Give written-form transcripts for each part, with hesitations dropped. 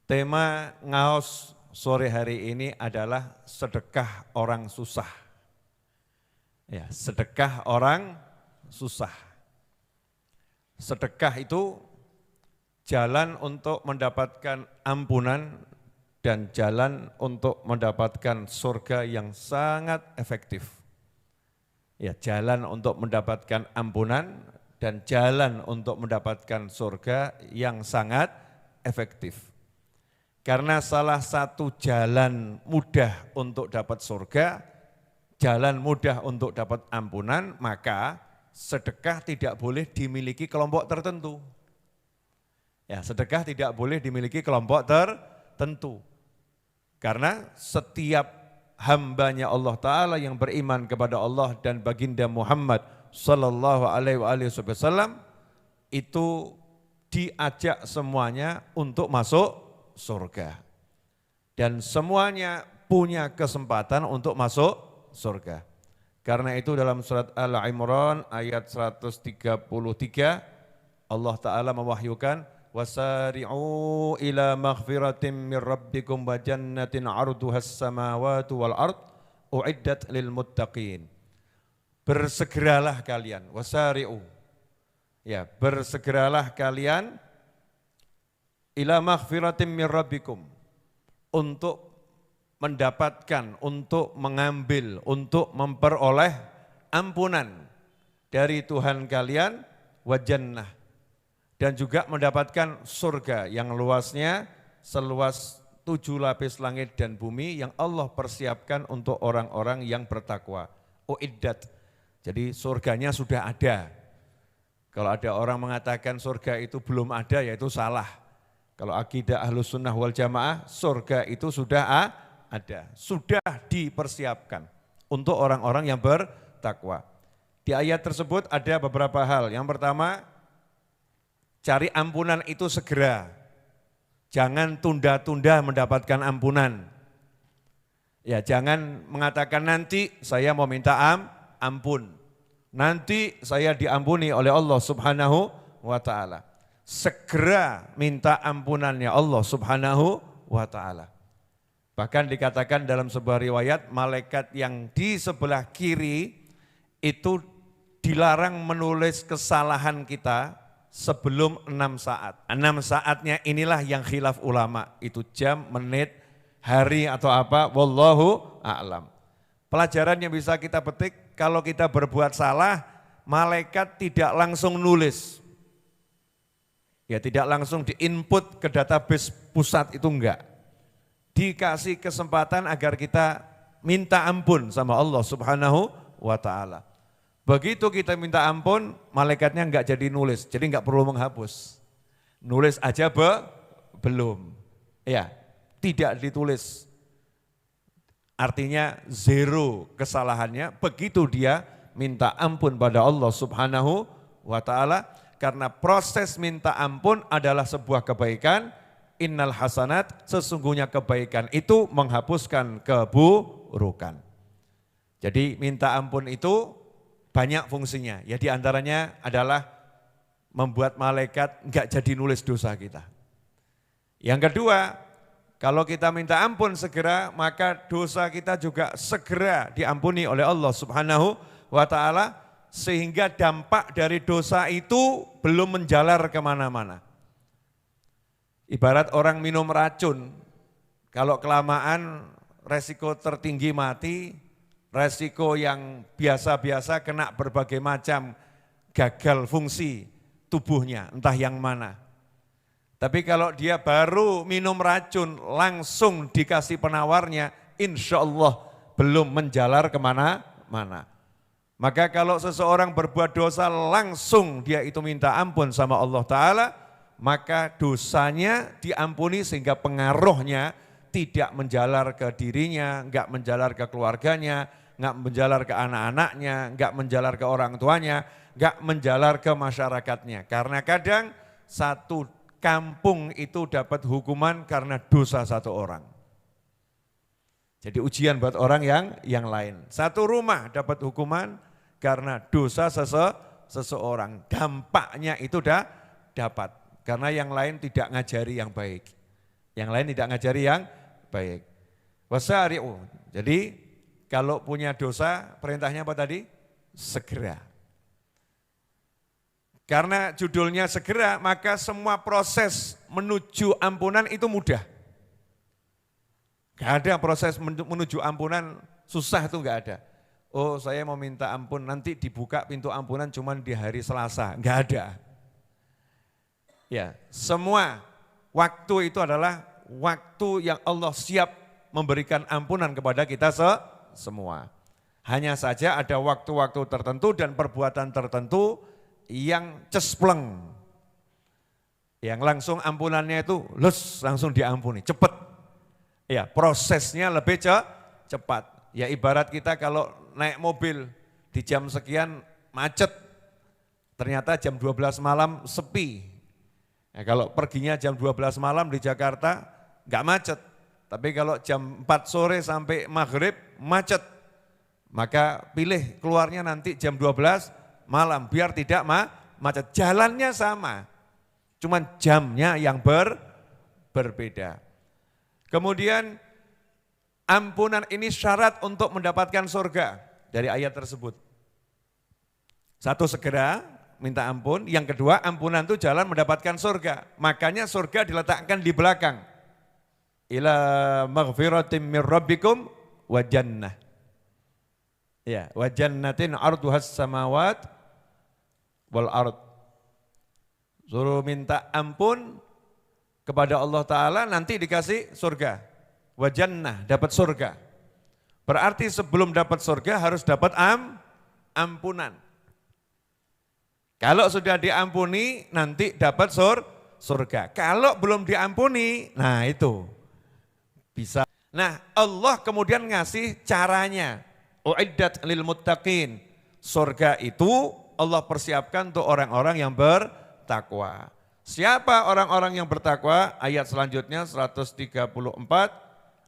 Tema ngaos sore hari ini adalah sedekah orang susah. Ya, sedekah orang susah. Sedekah itu jalan untuk mendapatkan ampunan dan jalan untuk mendapatkan surga yang sangat efektif. Ya, jalan untuk mendapatkan ampunan dan jalan untuk mendapatkan surga yang sangat efektif. Karena salah satu jalan mudah untuk dapat surga, jalan mudah untuk dapat ampunan, maka sedekah tidak boleh dimiliki kelompok tertentu. Ya, sedekah tidak boleh dimiliki kelompok tertentu. Karena setiap hambanya Allah Ta'ala yang beriman kepada Allah dan baginda Muhammad Sallallahu Alaihi Wasallam itu diajak semuanya untuk masuk surga. Dan semuanya punya kesempatan untuk masuk surga. Karena itu dalam surat Al-Imran ayat 133 Allah Ta'ala mewahyukan wasari'u ila maghfiratin min rabbikum wa jannatin 'arduhas samawati wal ard uiddat lil muttaqin. Bersegeralah kalian, wasari'u. Ya, bersegeralah kalian ila maghfiratin min rabbikum, untuk mendapatkan, untuk mengambil, untuk memperoleh ampunan dari Tuhan kalian, wa jannah, dan juga mendapatkan surga yang luasnya seluas 7 lapis langit dan bumi yang Allah persiapkan untuk orang-orang yang bertakwa. Uiddat, jadi surganya sudah ada. Kalau ada orang mengatakan surga itu belum ada, ya itu salah. Kalau akidah Ahlus Sunnah wal Jamaah, surga itu sudah ada, sudah dipersiapkan untuk orang-orang yang bertakwa. Di ayat tersebut ada beberapa hal. Yang pertama, cari ampunan itu segera. Jangan tunda-tunda mendapatkan ampunan. Ya, jangan mengatakan nanti saya mau minta ampun. Nanti saya diampuni oleh Allah Subhanahu wa Ta'ala. Segera minta ampunannya Allah Subhanahu wa Ta'ala. Bahkan dikatakan dalam sebuah riwayat, malaikat yang di sebelah kiri itu dilarang menulis kesalahan kita sebelum 6 saat. 6 saatnya inilah yang khilaf ulama, itu jam, menit, hari atau apa, wallahu a'lam. Pelajaran yang bisa kita petik, kalau kita berbuat salah, malaikat tidak langsung nulis. Ya, tidak langsung diinput ke database pusat, itu enggak. Dikasih kesempatan agar kita minta ampun sama Allah Subhanahu wa Ta'ala. Begitu kita minta ampun, malaikatnya enggak jadi nulis, jadi enggak perlu menghapus. Nulis aja belum. Ya, tidak ditulis. Artinya zero kesalahannya, begitu dia minta ampun pada Allah Subhanahu wa Ta'ala. Karena proses minta ampun adalah sebuah kebaikan, innal hasanat, sesungguhnya kebaikan itu menghapuskan keburukan. Jadi minta ampun itu banyak fungsinya, ya diantaranya adalah membuat malaikat enggak jadi nulis dosa kita. Yang kedua, kalau kita minta ampun segera, maka dosa kita juga segera diampuni oleh Allah Subhanahu wa Ta'ala, sehingga dampak dari dosa itu belum menjalar kemana-mana. Ibarat orang minum racun, kalau kelamaan resiko tertinggi mati, resiko yang biasa-biasa kena berbagai macam gagal fungsi tubuhnya, entah yang mana. Tapi kalau dia baru minum racun, langsung dikasih penawarnya, insya Allah belum menjalar kemana-mana. Maka kalau seseorang berbuat dosa, langsung dia itu minta ampun sama Allah Ta'ala, maka dosanya diampuni sehingga pengaruhnya tidak menjalar ke dirinya, enggak menjalar ke keluarganya, enggak menjalar ke anak-anaknya, enggak menjalar ke orang tuanya, enggak menjalar ke masyarakatnya. Karena kadang satu kampung itu dapat hukuman karena dosa satu orang. Jadi ujian buat orang yang lain. Satu rumah dapat hukuman karena dosa seseorang. Dampaknya itu dapat. Karena yang lain tidak ngajari yang baik. Yang lain tidak ngajari yang baik. Wasari'u. Jadi kalau punya dosa perintahnya apa tadi? Segera. Karena judulnya segera, maka semua proses menuju ampunan itu mudah. Gak ada proses menuju ampunan susah, itu gak ada. Oh, saya mau minta ampun, nanti dibuka pintu ampunan cuma di hari Selasa. Gak ada. Ya, semua waktu itu adalah waktu yang Allah siap memberikan ampunan kepada kita semua. Hanya saja ada waktu-waktu tertentu dan perbuatan tertentu yang cespleng, yang langsung ampunannya itu langsung diampuni, cepat. Ya, prosesnya lebih cepat. Ya ibarat kita kalau naik mobil di jam sekian macet, ternyata jam 12 malam sepi. Ya, kalau perginya jam 12 malam di Jakarta enggak macet, tapi kalau jam 4 sore sampai maghrib macet, maka pilih keluarnya nanti jam 12 malam biar tidak macet. Jalannya sama, cuman jamnya yang berbeda. Kemudian ampunan ini syarat untuk mendapatkan surga dari ayat tersebut. Satu, segera minta ampun. Yang kedua, ampunan itu jalan mendapatkan surga. Makanya surga diletakkan di belakang. Ila maghfiratim min rabbikum wa jannah. Ya, wa jannatin arduhas samawat wal ard. Suruh minta ampun kepada Allah Ta'ala, nanti dikasih surga. Wa jannah, dapat surga. Berarti sebelum dapat surga harus dapat ampunan. Kalau sudah diampuni nanti dapat surga. Kalau belum diampuni, nah itu bisa. Nah Allah kemudian ngasih caranya. Uiddat lil muttaqin. Surga itu Allah persiapkan untuk orang-orang yang bertakwa. Siapa orang-orang yang bertakwa? Ayat selanjutnya 134.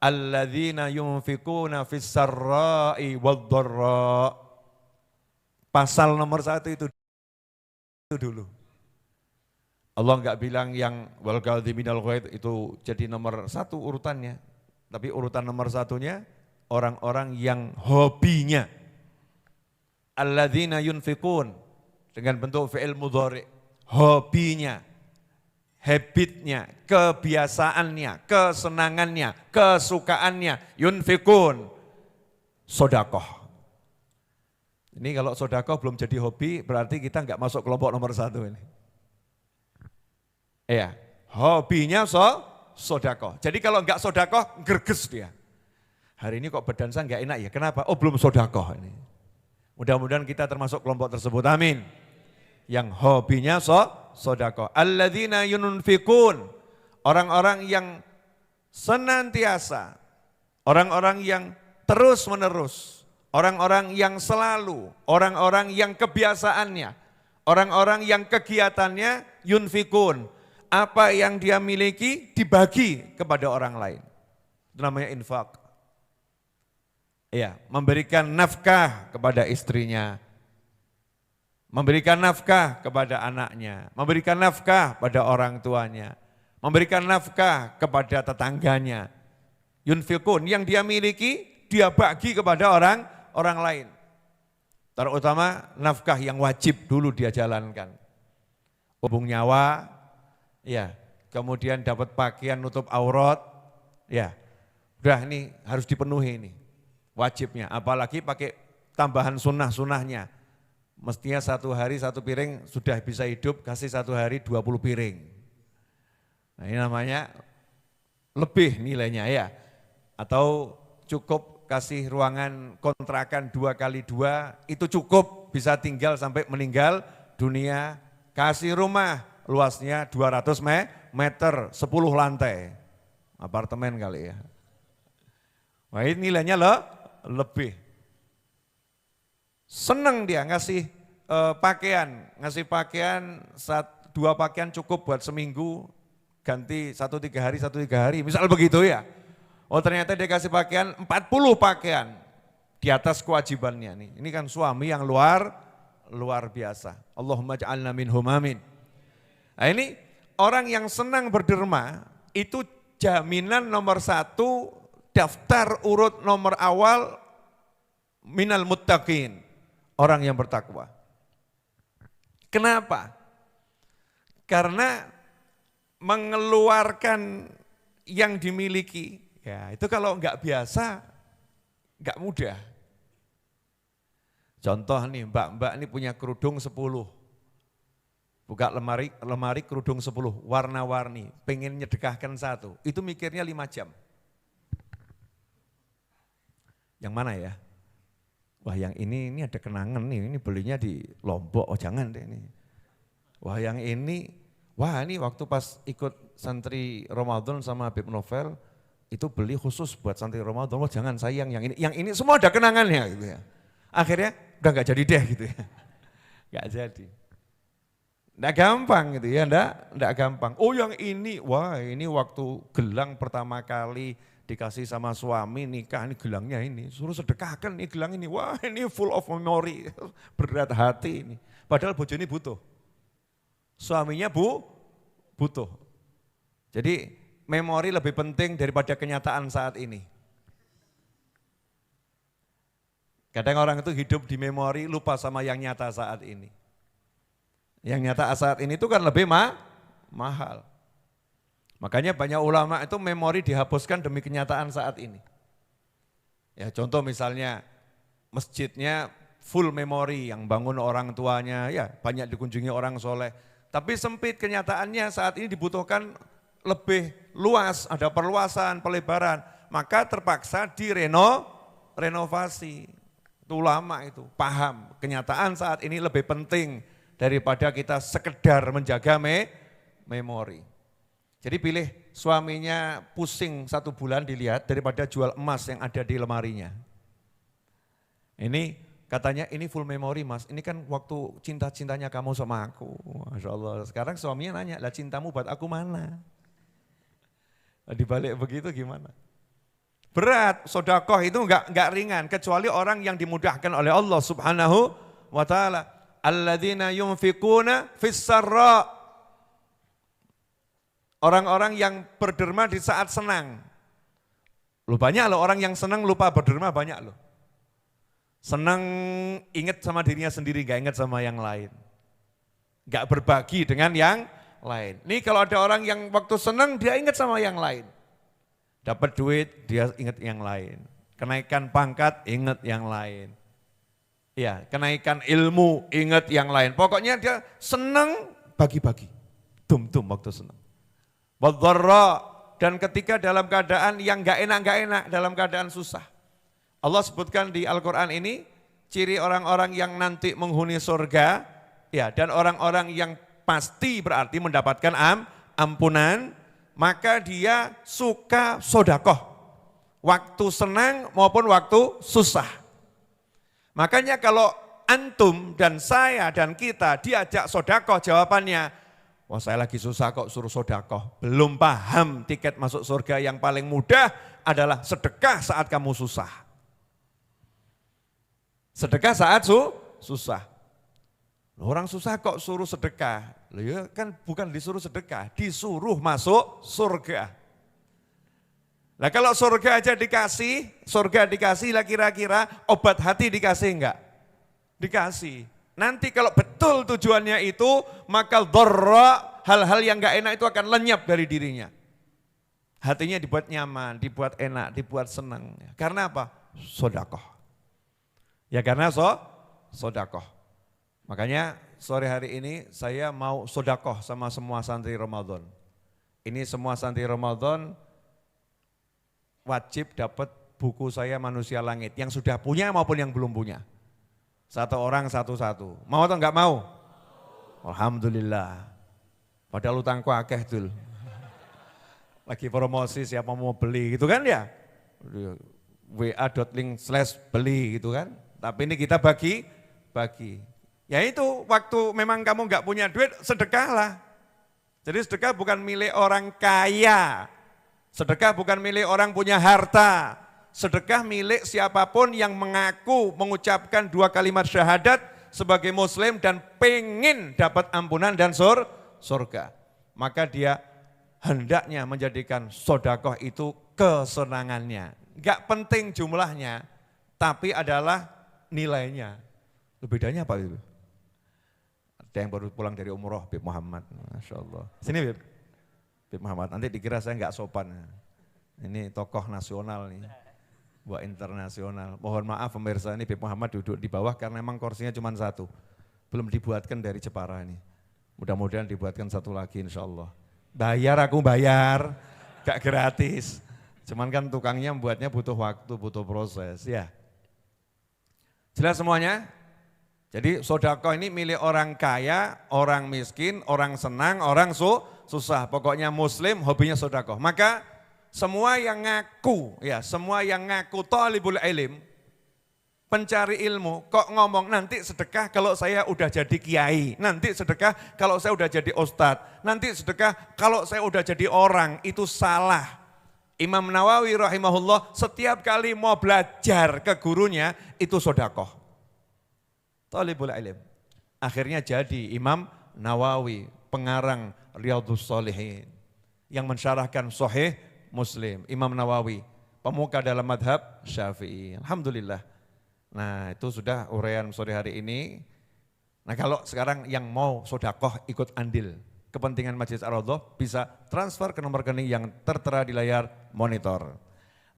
Alladzina yunfikuna fis sarra'i wad dharra. Pasal nomor 1 itu dulu. Allah enggak bilang yang wal kadhiminal ghaidh itu jadi nomor 1 urutannya. Tapi urutan nomor 1-nya orang-orang yang hobinya. Alladzina yunfikun dengan bentuk fi'il mudhari, hobinya, habitnya, kebiasaannya, kesenangannya, kesukaannya, yunfikun, sodakoh. Ini kalau sodakoh belum jadi hobi berarti kita enggak masuk kelompok nomor 1 ini. Iya, hobinya sodakoh. Jadi kalau enggak sodakoh gerges dia. Hari ini kok berdansa enggak enak ya, kenapa? Oh belum sodakoh ini. Mudah-mudahan kita termasuk kelompok tersebut, amin. Yang hobinya sodakoh. Alladzina yunfikun, orang-orang yang senantiasa, orang-orang yang terus menerus, orang-orang yang selalu, orang-orang yang kebiasaannya, orang-orang yang kegiatannya yunfikun. Apa yang dia miliki dibagi kepada orang lain. Itu namanya infak. Ya, memberikan nafkah kepada istrinya, memberikan nafkah kepada anaknya, memberikan nafkah pada orang tuanya, memberikan nafkah kepada tetangganya. Yunfikun, yang dia miliki dia bagi kepada orang lain. Terutama nafkah yang wajib dulu dia jalankan. Hubung nyawa, ya, kemudian dapat pakaian nutup aurat, ya, udah ini harus dipenuhi ini. Wajibnya, apalagi pakai tambahan sunnah-sunnahnya. Mestinya 1 hari 1 piring sudah bisa hidup, kasih 1 hari 20 piring. Nah ini namanya lebih nilainya ya. Atau cukup kasih ruangan kontrakan 2x2, itu cukup bisa tinggal sampai meninggal dunia. Kasih rumah luasnya 200 meter, 10 lantai. Apartemen kali ya. Nah ini nilainya lebih. Senang dia ngasih pakaian, 2 pakaian cukup buat seminggu, ganti 1 3 hari, 1 3 hari, misal begitu ya. Oh ternyata dia kasih pakaian 40 pakaian di atas kewajibannya nih. Ini kan suami yang luar biasa. Allahumma ja'alna minhum amin. Nah ini orang yang senang berderma itu jaminan nomor 1, daftar urut nomor awal minal muttaqin, orang yang bertakwa. Kenapa? Karena mengeluarkan yang dimiliki, ya itu kalau enggak biasa, enggak mudah. Contoh nih, mbak-mbak ini punya kerudung 10. Buka lemari kerudung 10, warna-warni, pengen nyedekahkan 1, itu mikirnya 5 jam. Yang mana ya? Wah yang ini ada kenangan nih, ini belinya di Lombok, oh jangan deh ini. Wah yang ini, ini waktu pas ikut santri Ramadan sama Habib Novel, itu beli khusus buat santri Ramadan, oh jangan sayang yang ini semua ada kenangannya gitu ya. Akhirnya udah gak jadi deh gitu ya, gak jadi. Nggak gampang gitu ya, nggak gampang. Oh yang ini, wah ini waktu gelang pertama kali dikasih sama suami nikah, ini gelangnya ini, suruh sedekahkan nih gelang ini, wah ini full of memory, berat hati ini. Padahal bojo ini butuh, suaminya butuh. Jadi memori lebih penting daripada kenyataan saat ini. Kadang orang itu hidup di memori, lupa sama yang nyata saat ini. Yang nyata saat ini itu kan lebih mahal. Makanya banyak ulama itu memori dihapuskan demi kenyataan saat ini. Ya contoh misalnya masjidnya full memori, yang bangun orang tuanya, ya banyak dikunjungi orang soleh. Tapi sempit kenyataannya saat ini dibutuhkan lebih luas, ada perluasan, pelebaran. Maka terpaksa renovasi. Itu ulama itu, paham kenyataan saat ini lebih penting daripada kita sekedar menjaga memori. Jadi pilih suaminya pusing 1 bulan dilihat daripada jual emas yang ada di lemarinya. Ini katanya ini full memori mas, ini kan waktu cinta-cintanya kamu sama aku. Masya Allah, sekarang suaminya nanya, lah cintamu buat aku mana? Dibalik begitu gimana? Berat, sedekah itu enggak ringan, kecuali orang yang dimudahkan oleh Allah Subhanahu wa ta'ala. Alladzina yunfikuna fis-sarra. Orang-orang yang berderma di saat senang. Banyak loh orang yang senang lupa berderma, banyak loh. Senang ingat sama dirinya sendiri, gak ingat sama yang lain. Gak berbagi dengan yang lain. Nih kalau ada orang yang waktu senang dia ingat sama yang lain. Dapat duit dia ingat yang lain. Kenaikan pangkat ingat yang lain. Ya, kenaikan ilmu, ingat yang lain. Pokoknya dia senang bagi-bagi. Tum-tum waktu senang. Wadharra, dan ketika dalam keadaan yang gak enak, dalam keadaan susah. Allah sebutkan di Al-Quran ini, ciri orang-orang yang nanti menghuni surga, ya, dan orang-orang yang pasti berarti mendapatkan ampunan, maka dia suka sedekah. Waktu senang maupun waktu susah. Makanya kalau antum dan saya dan kita diajak sedekah, jawabannya, wah saya lagi susah kok suruh sedekah. Belum paham tiket masuk surga yang paling mudah adalah sedekah saat kamu susah. Sedekah saat susah. Orang susah kok suruh sedekah. Ya kan bukan disuruh sedekah, disuruh masuk surga. Nah kalau surga aja dikasih lah kira-kira obat hati dikasih enggak? Dikasih. Nanti kalau betul tujuannya itu, maka dharra, hal-hal yang enggak enak itu akan lenyap dari dirinya. Hatinya dibuat nyaman, dibuat enak, dibuat senang. Karena apa? Sedekah. Ya karena sedekah. Makanya sore hari ini saya mau sedekah sama semua santri Ramadan. Ini semua santri Ramadan wajib dapat buku saya Manusia Langit, yang sudah punya maupun yang belum punya. 1 orang 1-1. Mau atau enggak mau? Alhamdulillah. Padahal utangku akeh dul. Lagi promosi siapa mau beli gitu kan ya. wa.link/beli gitu kan. Tapi ini kita bagi. Ya itu waktu memang kamu enggak punya duit, sedekahlah. Jadi sedekah bukan milik orang kaya. Sedekah bukan milik orang punya harta. Sedekah milik siapapun yang mengucapkan 2 kalimat syahadat sebagai muslim dan pengen dapat ampunan dan surga. Maka dia hendaknya menjadikan sodakoh itu kesenangannya. Enggak penting jumlahnya, tapi adalah nilainya. Bedanya apa itu? Ada yang baru pulang dari umroh, Bib Muhammad, Masya Allah. Sini Bib, Bib Muhammad, nanti dikira saya enggak sopan. Ini tokoh nasional nih, buat internasional. Mohon maaf pemirsa, ini Bib Muhammad duduk di bawah karena memang kursinya cuma satu. Belum dibuatkan dari Jepara ini. Mudah-mudahan dibuatkan satu lagi insya Allah. Bayar aku bayar, gak gratis. Cuman kan tukangnya membuatnya butuh waktu, butuh proses ya. Jelas semuanya? Jadi sodako ini milik orang kaya, orang miskin, orang senang, orang susah. Pokoknya muslim hobinya sodako. Maka semua yang ngaku, ya semua yang ngaku thalibul ilm, pencari ilmu, kok ngomong nanti sedekah kalau saya udah jadi kiai, nanti sedekah kalau saya udah jadi ustadz, nanti sedekah kalau saya udah jadi orang, itu salah. Imam Nawawi rahimahullah setiap kali mau belajar ke gurunya itu sodakoh. Thalibul ilm. Akhirnya jadi Imam Nawawi, pengarang Riyadhus Shalihin, yang mensyarahkan Sahih Muslim. Imam Nawawi, pemuka dalam madhab Syafi'i. Alhamdulillah. Nah itu sudah uraian sore hari ini. Nah kalau sekarang yang mau sodakoh ikut andil kepentingan Majelis Ar-Raudhah bisa transfer ke nomor rekening yang tertera di layar monitor.